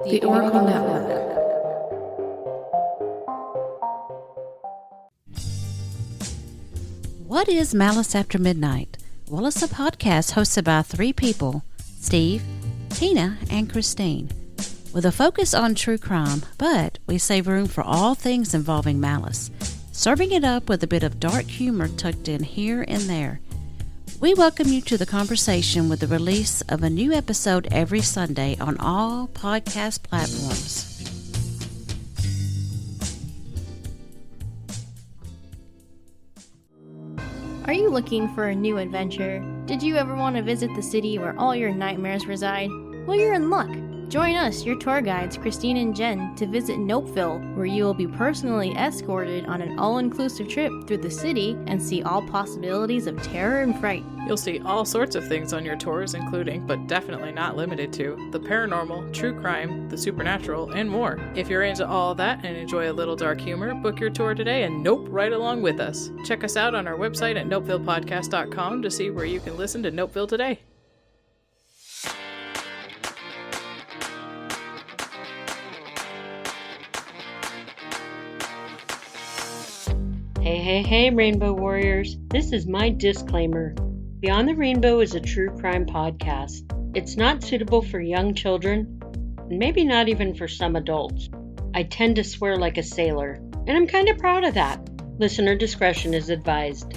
The Oracle Network. What is Malice After Midnight? Well, it's a podcast hosted by three people, Steve, Tina, and Christine, with a focus on true crime, but we save room for all things involving malice, serving it up with a bit of dark humor tucked in here and there. We welcome you to the conversation with the release of a new episode every Sunday on all podcast platforms. Are you looking for a new adventure? Did you ever want to visit the city where all your nightmares reside? Well, you're in luck. Join us, your tour guides, Christine and Jen, to visit Nopeville, where you will be personally escorted on an all-inclusive trip through the city and see all possibilities of terror and fright. You'll see all sorts of things on your tours, including, but definitely not limited to, the paranormal, true crime, the supernatural, and more. If you're into all that and enjoy a little dark humor, book your tour today and nope right along with us. Check us out on our website at nopevillepodcast.com to see where you can listen to Nopeville today. Hey, Rainbow Warriors. This is my disclaimer. Beyond the Rainbow is a true crime podcast. It's not suitable for young children, and maybe not even for some adults. I tend to swear like a sailor, and I'm kind of proud of that. Listener discretion is advised.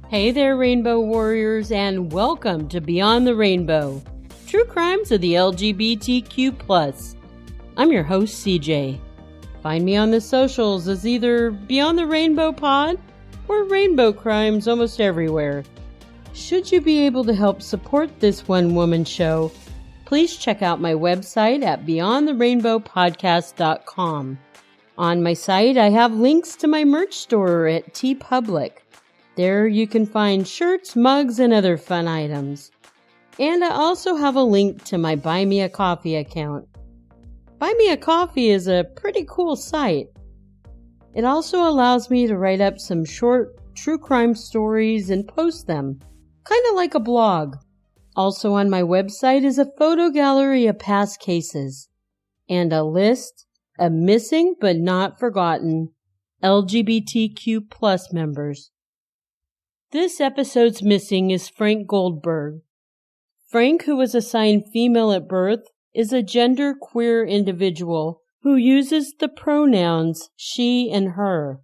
Hey there, Rainbow Warriors, and welcome to Beyond the Rainbow, True Crimes of the LGBTQ+. I'm your host, CJ. Find me on the socials as either Beyond the Rainbow Pod or Rainbow Crimes almost everywhere. Should you be able to help support this one-woman show, please check out my website at beyondtherainbowpodcast.com. On my site, I have links to my merch store at TeePublic. There you can find shirts, mugs, and other fun items. And I also have a link to my Buy Me a Coffee account. Buy Me a Coffee is a pretty cool site. It also allows me to write up some short true crime stories and post them, kind of like a blog. Also on my website is a photo gallery of past cases and a list of missing but not forgotten LGBTQ+ members. This episode's missing is Frank Goldberg. Frank, who was assigned female at birth, is a gender-queer individual who uses the pronouns she and her.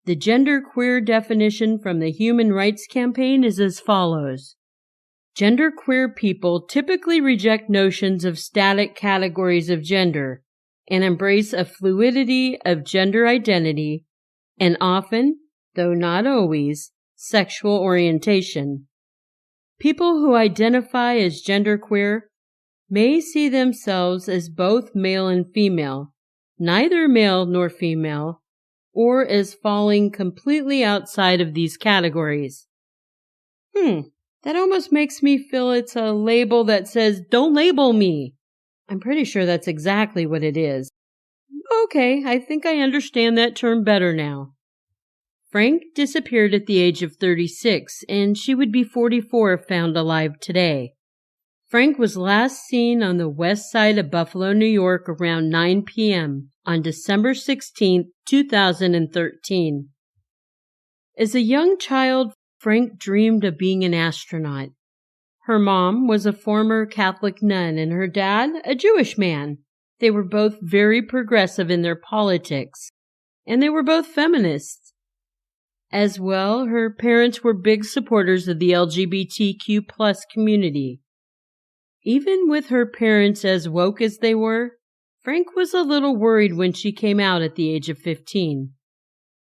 The gender-queer definition from the Human Rights Campaign is as follows. Gender-queer people typically reject notions of static categories of gender and embrace a fluidity of gender identity and often, though not always, sexual orientation. People who identify as genderqueer may see themselves as both male and female, neither male nor female, or as falling completely outside of these categories. That almost makes me feel it's a label that says, "Don't label me." I'm pretty sure that's exactly what it is. Okay, I think I understand that term better now. Frank disappeared at the age of 36, and she would be 44 if found alive today. Frank was last seen on the west side of Buffalo, New York around 9 p.m. on December 16, 2013. As a young child, Frank dreamed of being an astronaut. Her mom was a former Catholic nun and her dad a Jewish man. They were both very progressive in their politics, and they were both feminists. As well, her parents were big supporters of the LGBTQ+ community. Even with her parents as woke as they were, Frank was a little worried when she came out at the age of 15.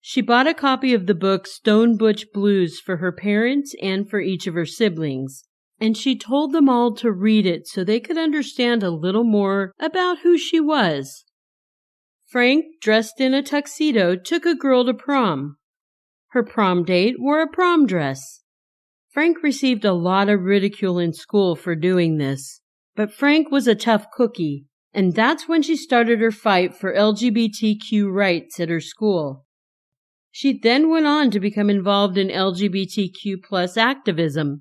She bought a copy of the book Stone Butch Blues for her parents and for each of her siblings, and she told them all to read it so they could understand a little more about who she was. Frank, dressed in a tuxedo, took a girl to prom. Her prom date wore a prom dress. Frank received a lot of ridicule in school for doing this, but Frank was a tough cookie, and that's when she started her fight for LGBTQ rights at her school. She then went on to become involved in LGBTQ+ activism.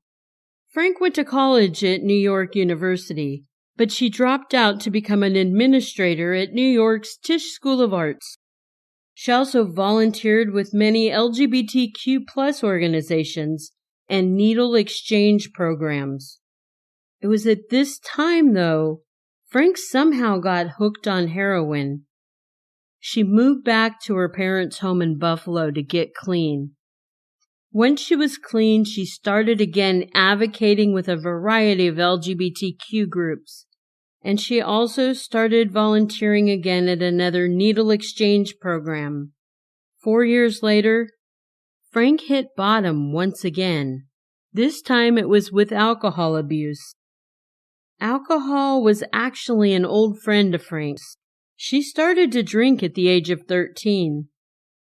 Frank went to college at New York University, but she dropped out to become an administrator at New York's Tisch School of Arts. She also volunteered with many LGBTQ+ organizations and needle exchange programs. It was at this time, though, Frank somehow got hooked on heroin. She moved back to her parents' home in Buffalo to get clean. Once she was clean, she started again advocating with a variety of LGBTQ groups, and she also started volunteering again at another needle exchange program. 4 years later, Frank hit bottom once again. This time it was with alcohol abuse. Alcohol was actually an old friend of Frank's. She started to drink at the age of 13.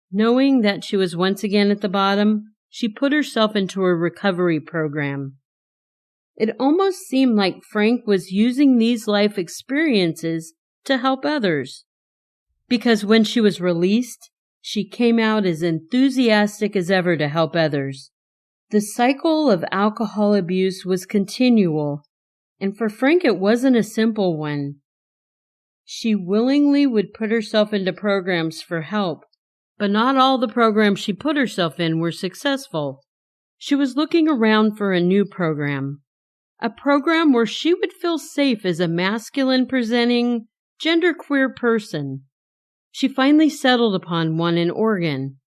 Knowing that she was once again at the bottom, she put herself into a recovery program. It almost seemed like Frank was using these life experiences to help others. Because when she was released, she came out as enthusiastic as ever to help others. The cycle of alcohol abuse was continual, and for Frank it wasn't a simple one. She willingly would put herself into programs for help, but not all the programs she put herself in were successful. She was looking around for a new program, a program where she would feel safe as a masculine-presenting, genderqueer person. She finally settled upon one in Oregon.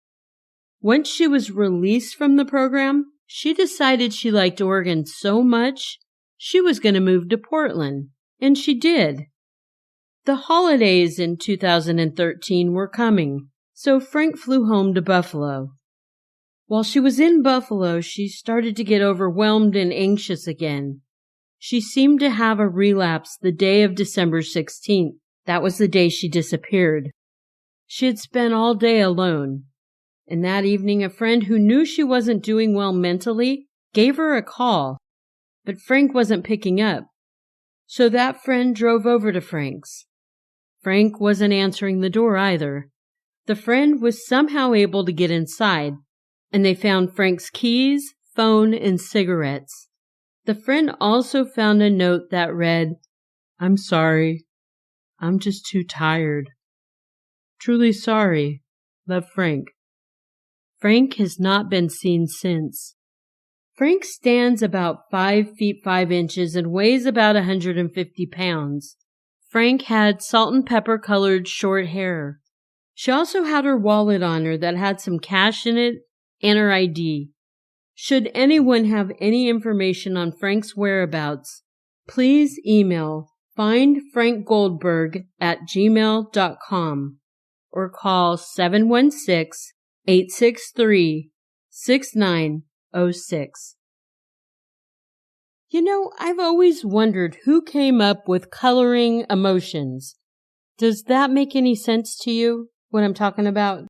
Once she was released from the program, she decided she liked Oregon so much she was going to move to Portland, and she did. The holidays in 2013 were coming, so Frank flew home to Buffalo. While she was in Buffalo, she started to get overwhelmed and anxious again. She seemed to have a relapse the day of December 16th. That was the day she disappeared. She had spent all day alone, and that evening a friend who knew she wasn't doing well mentally gave her a call, but Frank wasn't picking up. So that friend drove over to Frank's. Frank wasn't answering the door either. The friend was somehow able to get inside, and they found Frank's keys, phone, and cigarettes. The friend also found a note that read, "I'm sorry. I'm just too tired. Truly sorry. Love, Frank." Frank has not been seen since. Frank stands about 5 feet 5 inches and weighs about 150 pounds. Frank had salt and pepper colored short hair. She also had her wallet on her that had some cash in it and her ID. Should anyone have any information on Frank's whereabouts, please email findfrankgoldberg@gmail.com or call 716-863-6906. You know, I've always wondered who came up with coloring emotions. Does that make any sense to you, what I'm talking about?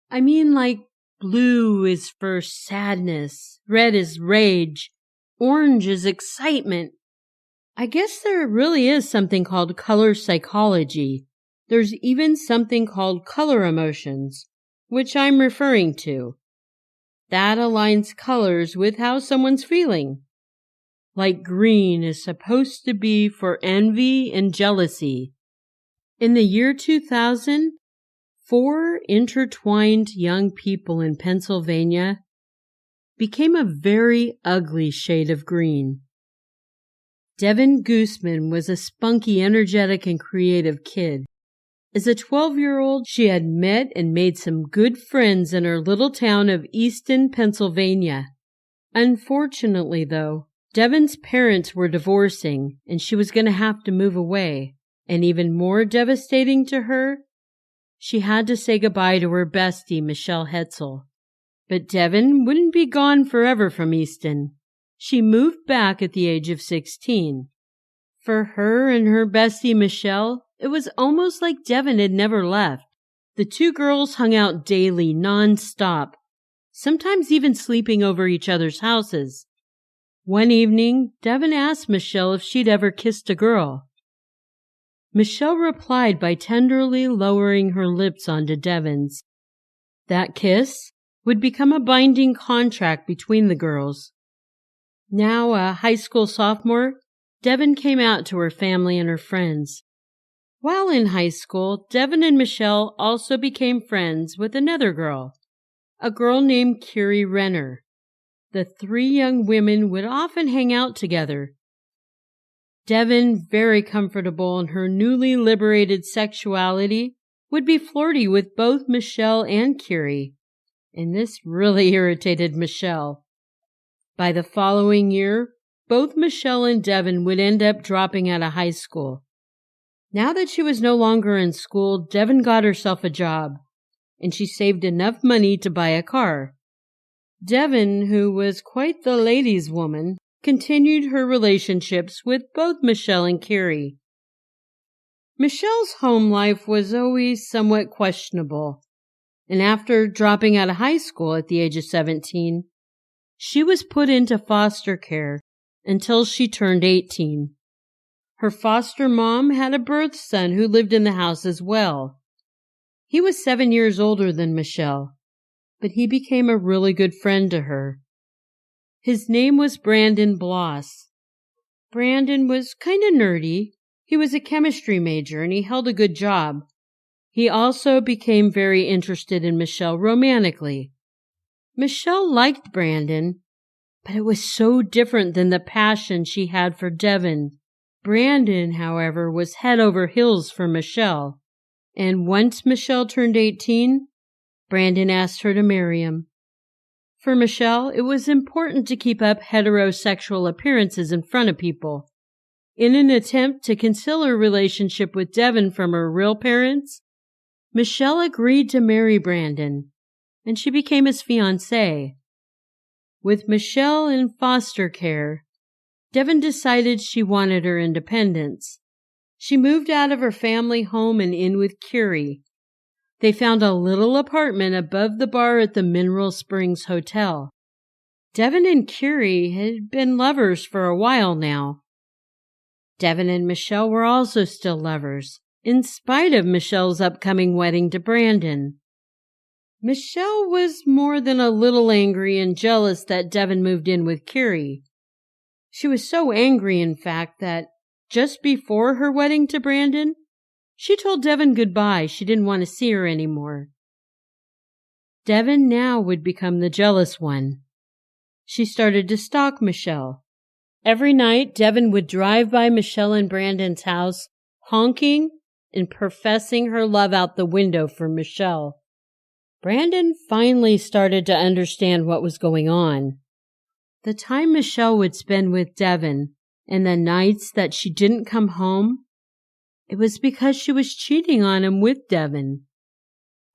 I mean, like, blue is for sadness, red is rage, orange is excitement. I guess there really is something called color psychology. There's even something called color emotions, which I'm referring to. That aligns colors with how someone's feeling. Like green is supposed to be for envy and jealousy. In the year 2000, 4 intertwined young people in Pennsylvania became a very ugly shade of green. Devin Gusman was a spunky, energetic, and creative kid. As a 12-year-old, she had met and made some good friends in her little town of Easton, Pennsylvania. Unfortunately, though, Devin's parents were divorcing, and she was going to have to move away. And even more devastating to her, she had to say goodbye to her bestie, Michelle Hetzel. But Devin wouldn't be gone forever from Easton. She moved back at the age of 16. For her and her bestie, Michelle, it was almost like Devin had never left. The two girls hung out daily, non-stop, sometimes even sleeping over each other's houses. One evening, Devin asked Michelle if she'd ever kissed a girl. Michelle replied by tenderly lowering her lips onto Devin's. That kiss would become a binding contract between the girls. Now a high school sophomore, Devin came out to her family and her friends. While in high school, Devin and Michelle also became friends with another girl, a girl named Kiri Renner. The three young women would often hang out together. Devin, very comfortable in her newly liberated sexuality, would be flirty with both Michelle and Kiri, and this really irritated Michelle. By the following year, both Michelle and Devin would end up dropping out of high school. Now that she was no longer in school, Devin got herself a job, and she saved enough money to buy a car. Devin, who was quite the ladies' woman, continued her relationships with both Michelle and Kiri. Michelle's home life was always somewhat questionable, and after dropping out of high school at the age of 17, she was put into foster care until she turned 18. Her foster mom had a birth son who lived in the house as well. He was 7 years older than Michelle, but he became a really good friend to her. His name was Brandon Bloss. Brandon was kind of nerdy. He was a chemistry major and he held a good job. He also became very interested in Michelle romantically. Michelle liked Brandon, but it was so different than the passion she had for Devin. Brandon, however, was head over heels for Michelle, and once Michelle turned 18, Brandon asked her to marry him. For Michelle, it was important to keep up heterosexual appearances in front of people. In an attempt to conceal her relationship with Devin from her real parents, Michelle agreed to marry Brandon, and she became his fiancée. With Michelle in foster care, Devin decided she wanted her independence. She moved out of her family home and in with Kiri. They found a little apartment above the bar at the Mineral Springs Hotel. Devin and Kiri had been lovers for a while now. Devin and Michelle were also still lovers, in spite of Michelle's upcoming wedding to Brandon. Michelle was more than a little angry and jealous that Devin moved in with Kiri. She was so angry, in fact, that just before her wedding to Brandon, she told Devin goodbye. She didn't want to see her anymore. Devin now would become the jealous one. She started to stalk Michelle. Every night, Devin would drive by Michelle and Brandon's house, honking and professing her love out the window for Michelle. Brandon finally started to understand what was going on. The time Michelle would spend with Devin and the nights that she didn't come home, it was because she was cheating on him with Devin.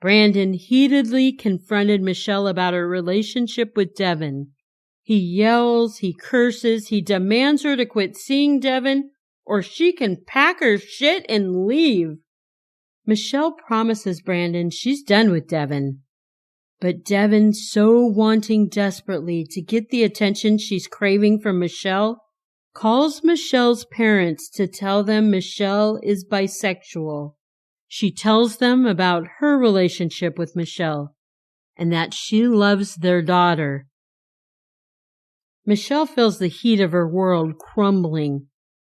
Brandon heatedly confronted Michelle about her relationship with Devin. He yells, he curses, he demands her to quit seeing Devin or she can pack her shit and leave. Michelle promises Brandon she's done with Devin. But Devin, so wanting desperately to get the attention she's craving from Michelle, calls Michelle's parents to tell them Michelle is bisexual. She tells them about her relationship with Michelle and that she loves their daughter. Michelle feels the heat of her world crumbling.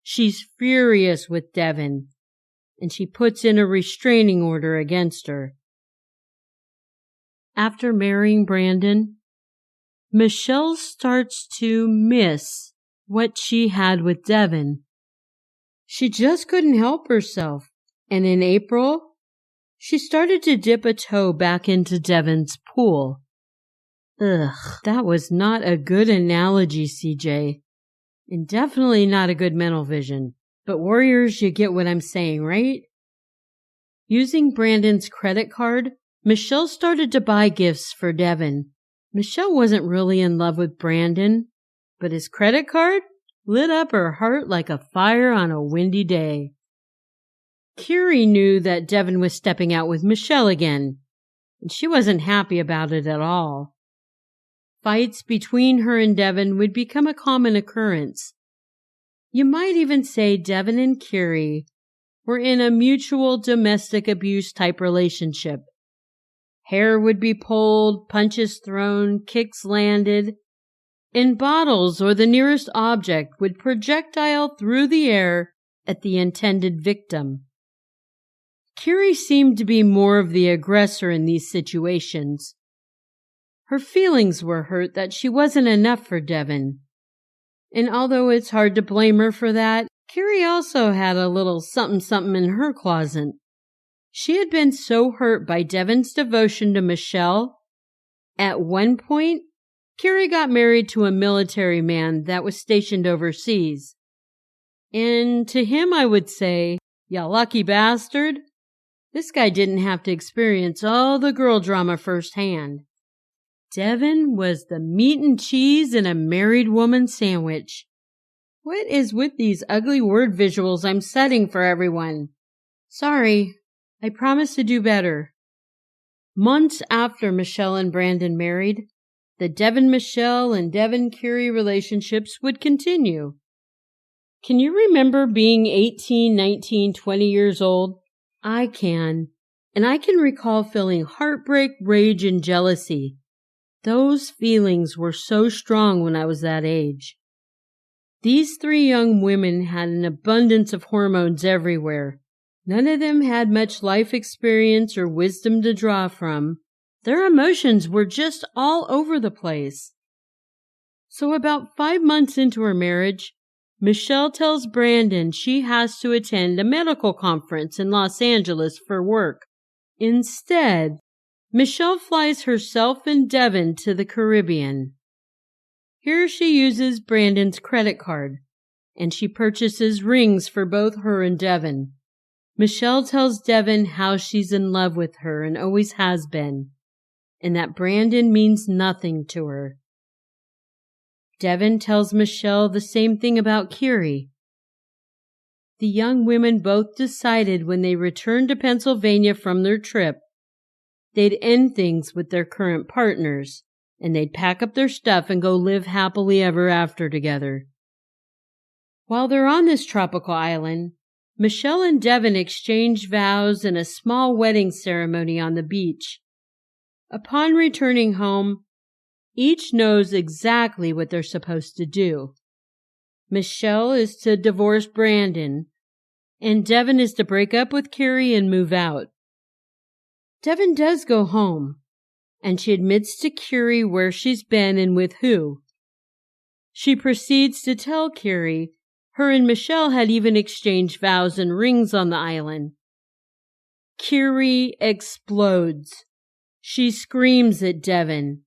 She's furious with Devin, and she puts in a restraining order against her. After marrying Brandon, Michelle starts to miss what she had with Devin. She just couldn't help herself, and in April, she started to dip a toe back into Devin's pool. Ugh, that was not a good analogy, CJ. And definitely not a good mental vision. But warriors, you get what I'm saying, right? Using Brandon's credit card, Michelle started to buy gifts for Devin. Michelle wasn't really in love with Brandon, but his credit card lit up her heart like a fire on a windy day. Kiri knew that Devin was stepping out with Michelle again, and she wasn't happy about it at all. Fights between her and Devin would become a common occurrence. You might even say Devin and Kiri were in a mutual domestic abuse type relationship. Hair would be pulled, punches thrown, kicks landed, and bottles or the nearest object would projectile through the air at the intended victim. Curie seemed to be more of the aggressor in these situations. Her feelings were hurt that she wasn't enough for Devin. And although it's hard to blame her for that, Curie also had a little something in her closet. She had been so hurt by Devin's devotion to Michelle. At one point, Curie got married to a military man that was stationed overseas. And to him I would say, "Ya lucky bastard." This guy didn't have to experience all the girl drama firsthand. Devin was the meat and cheese in a married woman sandwich. What is with these ugly word visuals I'm setting for everyone? Sorry, I promise to do better. Months after Michelle and Brandon married, the Devin-Michelle and Devin-Curie relationships would continue. Can you remember being 18, 19, 20 years old? I can, and I can recall feeling heartbreak, rage, and jealousy. Those feelings were so strong when I was that age. These three young women had an abundance of hormones everywhere. None of them had much life experience or wisdom to draw from. Their emotions were just all over the place. So about 5 months into her marriage, Michelle tells Brandon she has to attend a medical conference in Los Angeles for work. Instead, Michelle flies herself and Devin to the Caribbean. Here she uses Brandon's credit card, and she purchases rings for both her and Devin. Michelle tells Devin how she's in love with her and always has been, and that Brandon means nothing to her. Devin tells Michelle the same thing about Curie. The young women both decided when they returned to Pennsylvania from their trip, they'd end things with their current partners, and they'd pack up their stuff and go live happily ever after together. While they're on this tropical island, Michelle and Devin exchange vows in a small wedding ceremony on the beach. Upon returning home, each knows exactly what they're supposed to do. Michelle is to divorce Brandon, and Devin is to break up with Curie and move out. Devin does go home, and she admits to Curie where she's been and with who. She proceeds to tell Curie her and Michelle had even exchanged vows and rings on the island. Curie explodes. She screams at Devin.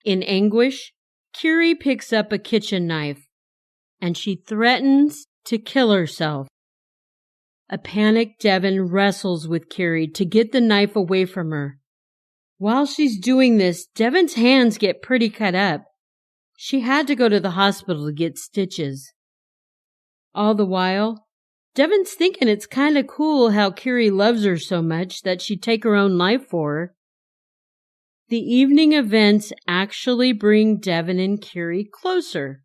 In anguish, Curie picks up a kitchen knife, and she threatens to kill herself. A panicked Devin wrestles with Curie to get the knife away from her. While she's doing this, Devin's hands get pretty cut up. She had to go to the hospital to get stitches. All the while, Devin's thinking it's kind of cool how Curie loves her so much that she'd take her own life for her. The evening events actually bring Devin and Curie closer.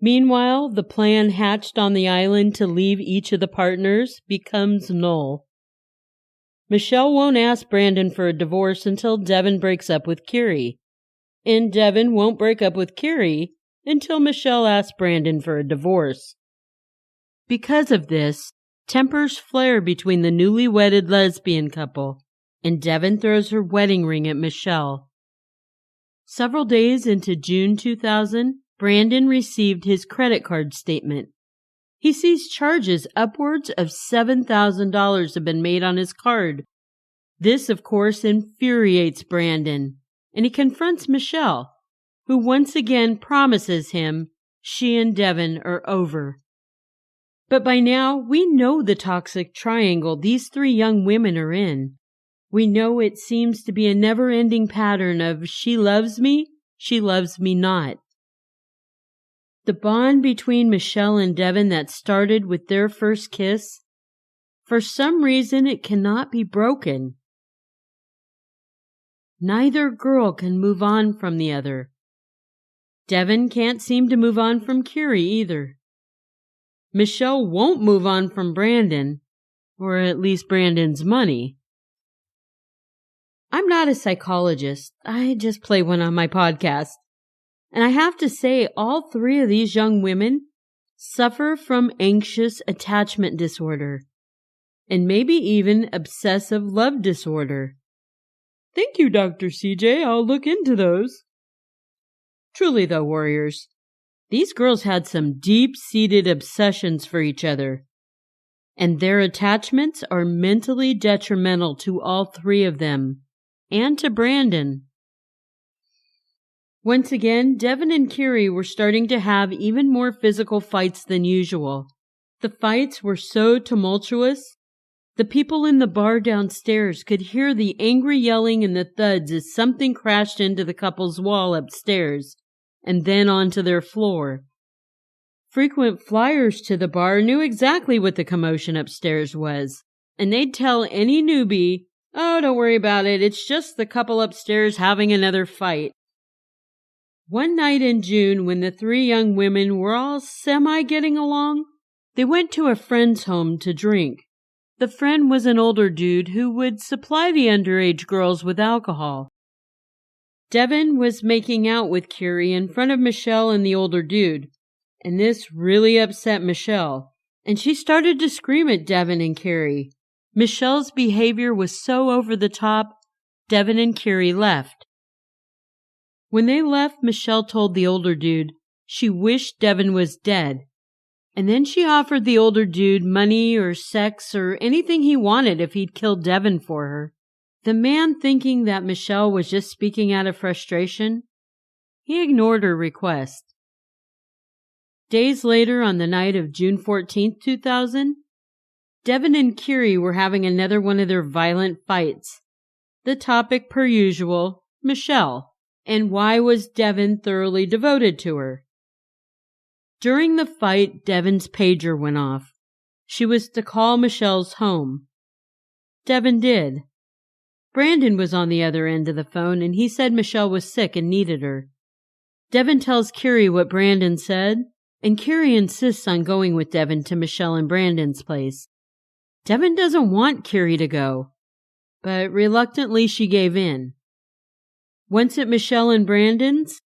Meanwhile, the plan hatched on the island to leave each of the partners becomes null. Michelle won't ask Brandon for a divorce until Devin breaks up with Curie, and Devin won't break up with Curie until Michelle asks Brandon for a divorce. Because of this, tempers flare between the newly wedded lesbian couple, and Devin throws her wedding ring at Michelle. Several days into June 2000, Brandon received his credit card statement. He sees charges upwards of $7,000 have been made on his card. This, of course, infuriates Brandon, and he confronts Michelle, who once again promises him she and Devin are over. But by now, we know the toxic triangle these three young women are in. We know it seems to be a never-ending pattern of she loves me not. The bond between Michelle and Devin that started with their first kiss, for some reason it cannot be broken. Neither girl can move on from the other. Devin can't seem to move on from Curie either. Michelle won't move on from Brandon, or at least Brandon's money. I'm not a psychologist. I just play one on my podcast. And I have to say, all three of these young women suffer from anxious attachment disorder, and maybe even obsessive love disorder. Thank you, Dr. CJ. I'll look into those. Truly, though, warriors, these girls had some deep-seated obsessions for each other, and their attachments are mentally detrimental to all three of them, and to Brandon. Once again, Devin and Kiri were starting to have even more physical fights than usual. The fights were so tumultuous, the people in the bar downstairs could hear the angry yelling and the thuds as something crashed into the couple's wall upstairs, and then onto their floor. Frequent flyers to the bar knew exactly what the commotion upstairs was, and they'd tell any newbie, "Oh, don't worry about it, it's just the couple upstairs having another fight." One night in June, when the three young women were all semi-getting along, they went to a friend's home to drink. The friend was an older dude who would supply the underage girls with alcohol. Devin was making out with Kiri in front of Michelle and the older dude, and this really upset Michelle, and she started to scream at Devin and Kiri. Michelle's behavior was so over the top, Devin and Kiri left. When they left, Michelle told the older dude she wished Devin was dead, and then she offered the older dude money or sex or anything he wanted if he'd killed Devin for her. The man, thinking that Michelle was just speaking out of frustration, he ignored her request. Days later, on the night of June 14, 2000, Devin and Kiri were having another one of their violent fights. The topic, per usual, Michelle, and why was Devin thoroughly devoted to her. During the fight, Devin's pager went off. She was to call Michelle's home. Devin did. Brandon was on the other end of the phone, and he said Michelle was sick and needed her. Devin tells Kiri what Brandon said, and Kiri insists on going with Devin to Michelle and Brandon's place. Devin doesn't want Kiri to go, but reluctantly she gave in. Once at Michelle and Brandon's,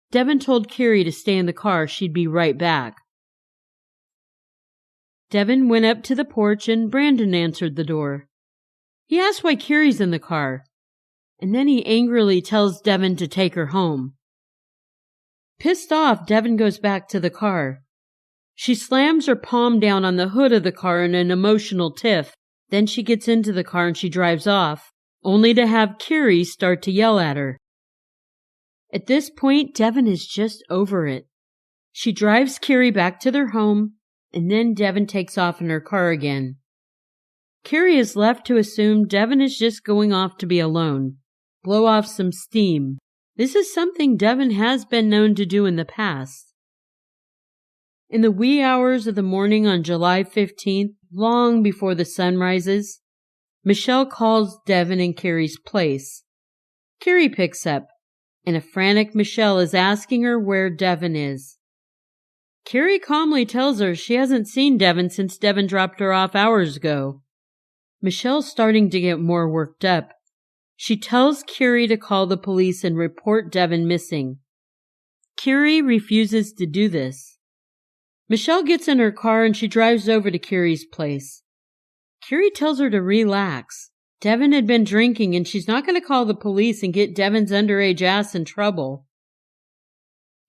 Devin told Kiri to stay in the car. She'd be right back. Devin went up to the porch and Brandon answered the door. He asked why Kiri's in the car, and then he angrily tells Devin to take her home. Pissed off, Devin goes back to the car. She slams her palm down on the hood of the car in an emotional tiff. Then she gets into the car and she drives off, only to have Kiri start to yell at her. At this point, Devin is just over it. She drives Kiri back to their home, and then Devin takes off in her car again. Kiri is left to assume Devin is just going off to be alone, blow off some steam. This is something Devin has been known to do in the past. In the wee hours of the morning on July 15th, long before the sun rises, Michelle calls Devin and Kiri's place. Kiri picks up, and a frantic Michelle is asking her where Devin is. Kiri calmly tells her she hasn't seen Devin since Devin dropped her off hours ago. Michelle's starting to get more worked up. She tells Kiri to call the police and report Devin missing. Kiri refuses to do this. Michelle gets in her car and she drives over to Kiri's place. Kiri tells her to relax. Devin had been drinking and she's not going to call the police and get Devin's underage ass in trouble.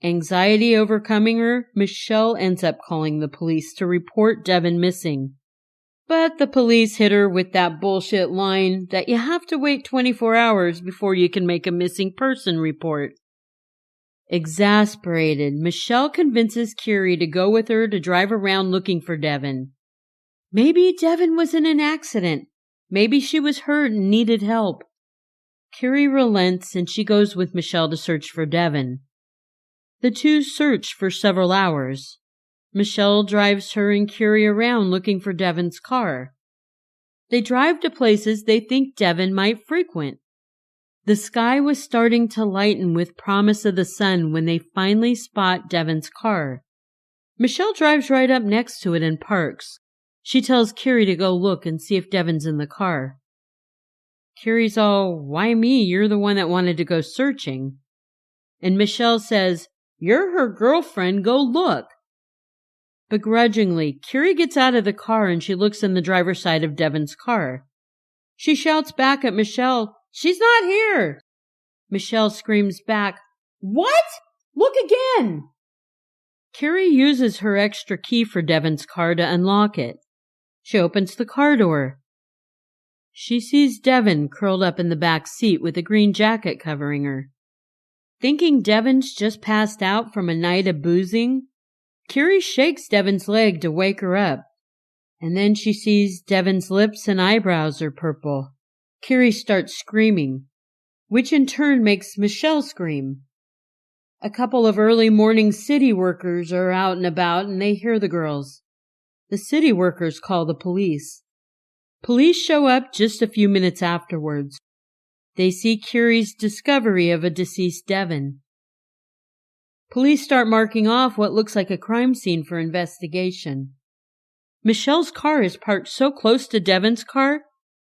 Anxiety overcoming her, Michelle ends up calling the police to report Devin missing. But the police hit her with that bullshit line that you have to wait 24 hours before you can make a missing person report. Exasperated, Michelle convinces Kiri to go with her to drive around looking for Devin. Maybe Devin was in an accident. Maybe she was hurt and needed help. Kiri relents and she goes with Michelle to search for Devin. The two search for several hours. Michelle drives her and Kiri around looking for Devin's car. They drive to places they think Devin might frequent. The sky was starting to lighten with promise of the sun when they finally spot Devin's car. Michelle drives right up next to it and parks. She tells Kiri to go look and see if Devin's in the car. Carrie's all, "Why me? You're the one that wanted to go searching." And Michelle says, "You're her girlfriend, go look." Begrudgingly, Carrie gets out of the car and she looks in the driver's side of Devin's car. She shouts back at Michelle, "She's not here!" Michelle screams back, "What? Look again!" Carrie uses her extra key for Devin's car to unlock it. She opens the car door. She sees Devin curled up in the back seat with a green jacket covering her. Thinking Devin's just passed out from a night of boozing, Carrie shakes Devin's leg to wake her up, and then she sees Devin's lips and eyebrows are purple. Carrie starts screaming, which in turn makes Michelle scream. A couple of early morning city workers are out and about and they hear the girls. The city workers call the police. Police show up just a few minutes afterwards. They see Carrie's discovery of a deceased Devin. Police start marking off what looks like a crime scene for investigation. Michelle's car is parked so close to Devin's car,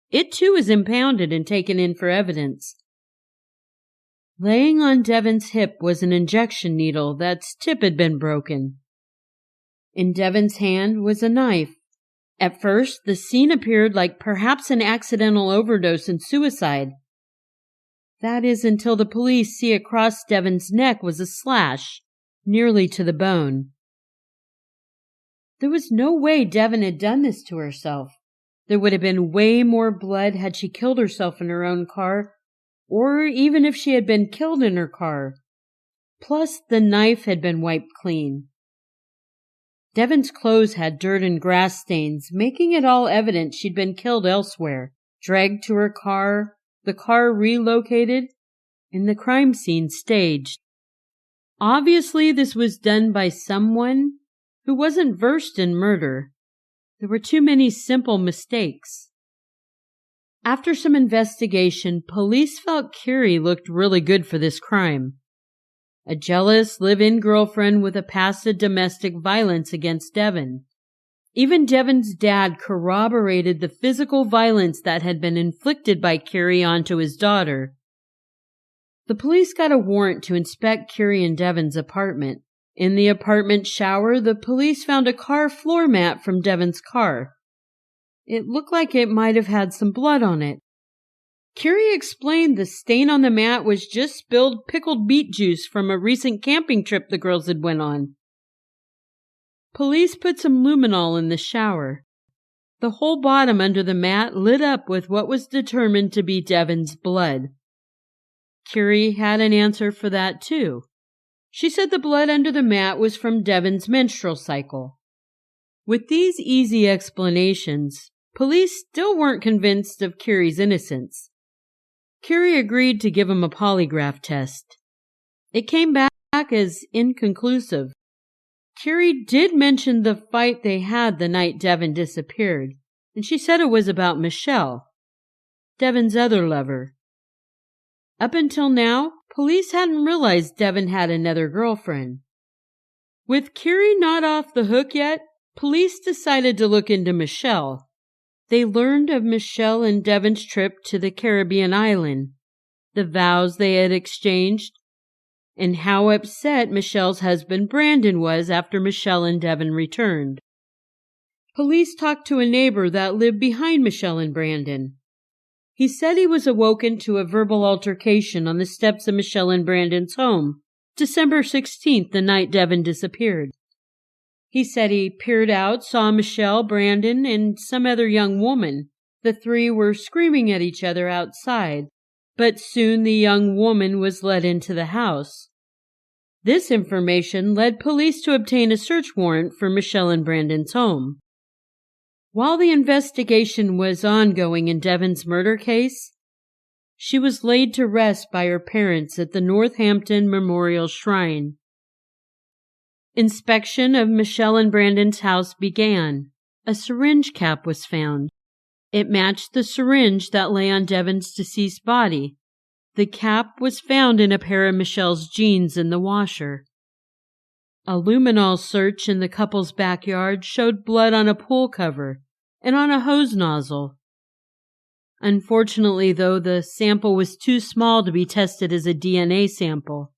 it too is impounded and taken in for evidence. Laying on Devin's hip was an injection needle that's tip had been broken. In Devin's hand was a knife. At first, the scene appeared like perhaps an accidental overdose and suicide. That is until the police see across Devin's neck was a slash, nearly to the bone. There was no way Devin had done this to herself. There would have been way more blood had she killed herself in her own car, or even if she had been killed in her car. Plus, the knife had been wiped clean. Devin's clothes had dirt and grass stains, making it all evident she'd been killed elsewhere, dragged to her car, the car relocated, and the crime scene staged. Obviously, this was done by someone who wasn't versed in murder. There were too many simple mistakes. After some investigation, police felt Carrie looked really good for this crime. A jealous live-in girlfriend with a past of domestic violence against Devin. Even Devin's dad corroborated the physical violence that had been inflicted by Carrie onto his daughter. The police got a warrant to inspect Carrie and Devin's apartment. In the apartment shower, the police found a car floor mat from Devin's car. It looked like it might have had some blood on it. Carrie explained the stain on the mat was just spilled pickled beet juice from a recent camping trip the girls had went on. Police put some luminol in the shower. The whole bottom under the mat lit up with what was determined to be Devin's blood. Carrie had an answer for that too. She said the blood under the mat was from Devin's menstrual cycle. With these easy explanations, police still weren't convinced of Carrie's innocence. Carrie agreed to give him a polygraph test. It came back as inconclusive. Carrie did mention the fight they had the night Devin disappeared, and she said it was about Michelle, Devin's other lover. Up until now, police hadn't realized Devin had another girlfriend. With Carrie not off the hook yet, police decided to look into Michelle. They learned of Michelle and Devin's trip to the Caribbean island, the vows they had exchanged, and how upset Michelle's husband Brandon was after Michelle and Devin returned. Police talked to a neighbor that lived behind Michelle and Brandon. He said he was awoken to a verbal altercation on the steps of Michelle and Brandon's home, December 16th, the night Devin disappeared. He said he peered out, saw Michelle, Brandon, and some other young woman. The three were screaming at each other outside, but soon the young woman was led into the house. This information led police to obtain a search warrant for Michelle and Brandon's home. While the investigation was ongoing in Devin's murder case, she was laid to rest by her parents at the Northampton Memorial Shrine. Inspection of Michelle and Brandon's house began. A syringe cap was found. It matched the syringe that lay on Devin's deceased body. The cap was found in a pair of Michelle's jeans in the washer. A luminol search in the couple's backyard showed blood on a pool cover and on a hose nozzle. Unfortunately, though, the sample was too small to be tested as a DNA sample.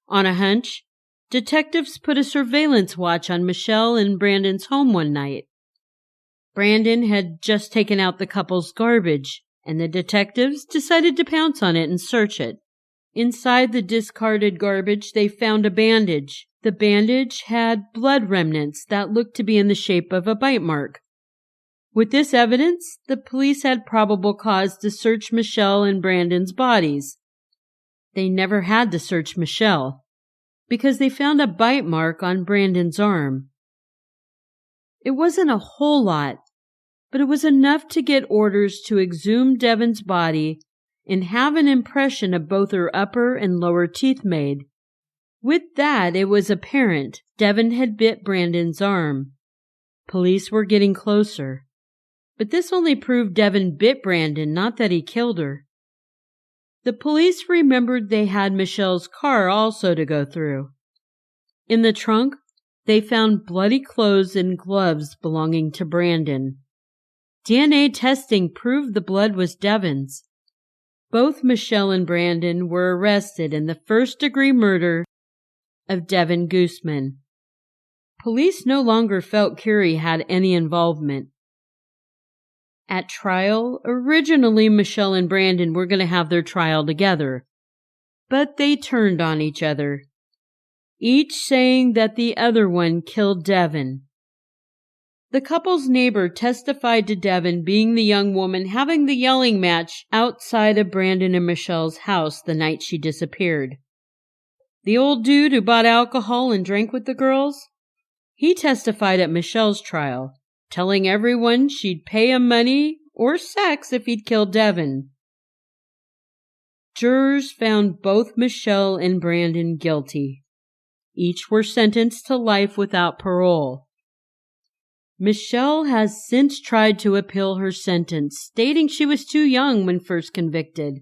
On a hunch, detectives put a surveillance watch on Michelle and Brandon's home one night. Brandon had just taken out the couple's garbage, and the detectives decided to pounce on it and search it. Inside the discarded garbage, they found a bandage. The bandage had blood remnants that looked to be in the shape of a bite mark. With this evidence, the police had probable cause to search Michelle and Brandon's bodies. They never had to search Michelle, because they found a bite mark on Brandon's arm. It wasn't a whole lot, but it was enough to get orders to exhume Devin's body and have an impression of both her upper and lower teeth made. With that, it was apparent Devin had bit Brandon's arm. Police were getting closer. But this only proved Devin bit Brandon, not that he killed her. The police remembered they had Michelle's car also to go through. In the trunk, they found bloody clothes and gloves belonging to Brandon. DNA testing proved the blood was Devin's. Both Michelle and Brandon were arrested in the first-degree murder of Devin Gusman. Police no longer felt Curie had any involvement. At trial, originally Michelle and Brandon were going to have their trial together, but they turned on each other, each saying that the other one killed Devin. The couple's neighbor testified to Devin being the young woman having the yelling match outside of Brandon and Michelle's house the night she disappeared. The old dude who bought alcohol and drank with the girls? He testified at Michelle's trial, telling everyone she'd pay him money or sex if he'd killed Devin. Jurors found both Michelle and Brandon guilty. Each were sentenced to life without parole. Michelle has since tried to appeal her sentence, stating she was too young when first convicted.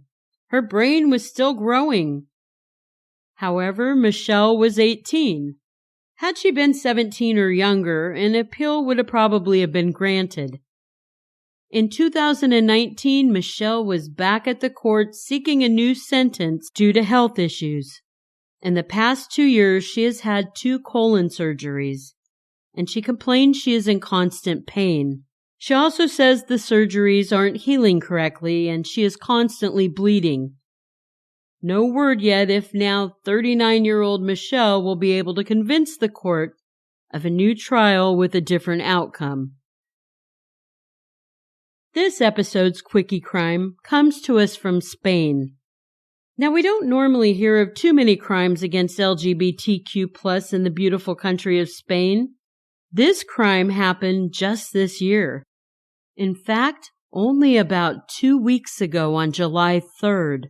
Her brain was still growing. However, Michelle was 18. Had she been 17 or younger, an appeal would have probably have been granted. In 2019, Michelle was back at the court seeking a new sentence due to health issues. In the past 2 years, she has had 2 colon surgeries, and she complains she is in constant pain. She also says the surgeries aren't healing correctly, and she is constantly bleeding. No word yet if now 39-year-old Michelle will be able to convince the court of a new trial with a different outcome. This episode's quickie crime comes to us from Spain. Now, we don't normally hear of too many crimes against LGBTQ+ in the beautiful country of Spain. This crime happened just this year. In fact, only about 2 weeks ago on July 3rd.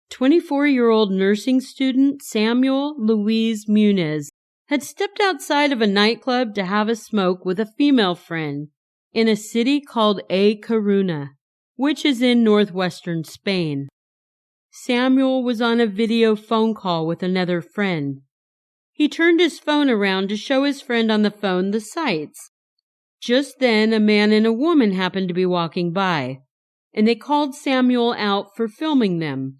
24-year-old nursing student Samuel Luis Muniz had stepped outside of a nightclub to have a smoke with a female friend in a city called A Coruña, which is in northwestern Spain. Samuel was on a video phone call with another friend. He turned his phone around to show his friend on the phone the sights. Just then, a man and a woman happened to be walking by, and they called Samuel out for filming them.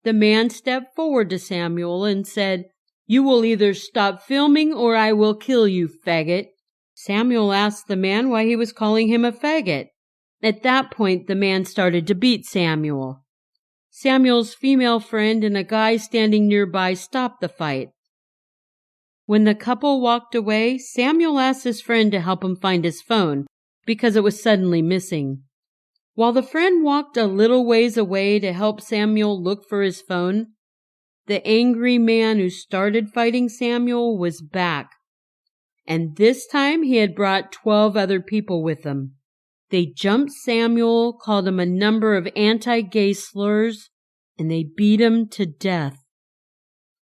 The man stepped forward to Samuel and said, "You will either stop filming or I will kill you, faggot." Samuel asked the man why he was calling him a faggot. At that point, the man started to beat Samuel. Samuel's female friend and a guy standing nearby stopped the fight. When the couple walked away, Samuel asked his friend to help him find his phone because it was suddenly missing. While the friend walked a little ways away to help Samuel look for his phone, the angry man who started fighting Samuel was back. And this time he had brought 12 other people with him. They jumped Samuel, called him a number of anti-gay slurs, and they beat him to death.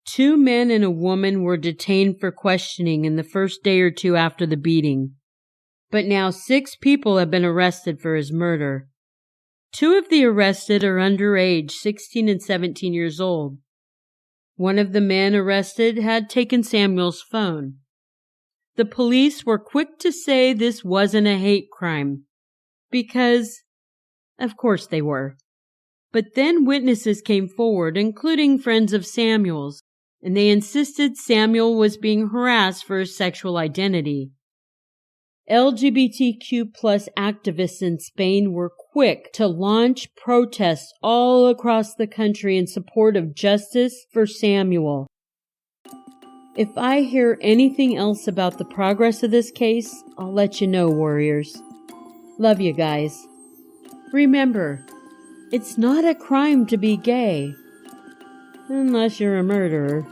2 men and a woman were detained for questioning in the first day or 2 after the beating. But now 6 people have been arrested for his murder. 2 of the arrested are underage, 16 and 17 years old. One of the men arrested had taken Samuel's phone. The police were quick to say this wasn't a hate crime because Of course they were. But then witnesses came forward, including friends of Samuel's, and they insisted Samuel was being harassed for his sexual identity. LGBTQ+ activists in Spain were quick to launch protests all across the country in support of justice for Samuel. If I hear anything else about the progress of this case, I'll let you know, warriors. Love you guys. Remember, it's not a crime to be gay. Unless you're a murderer.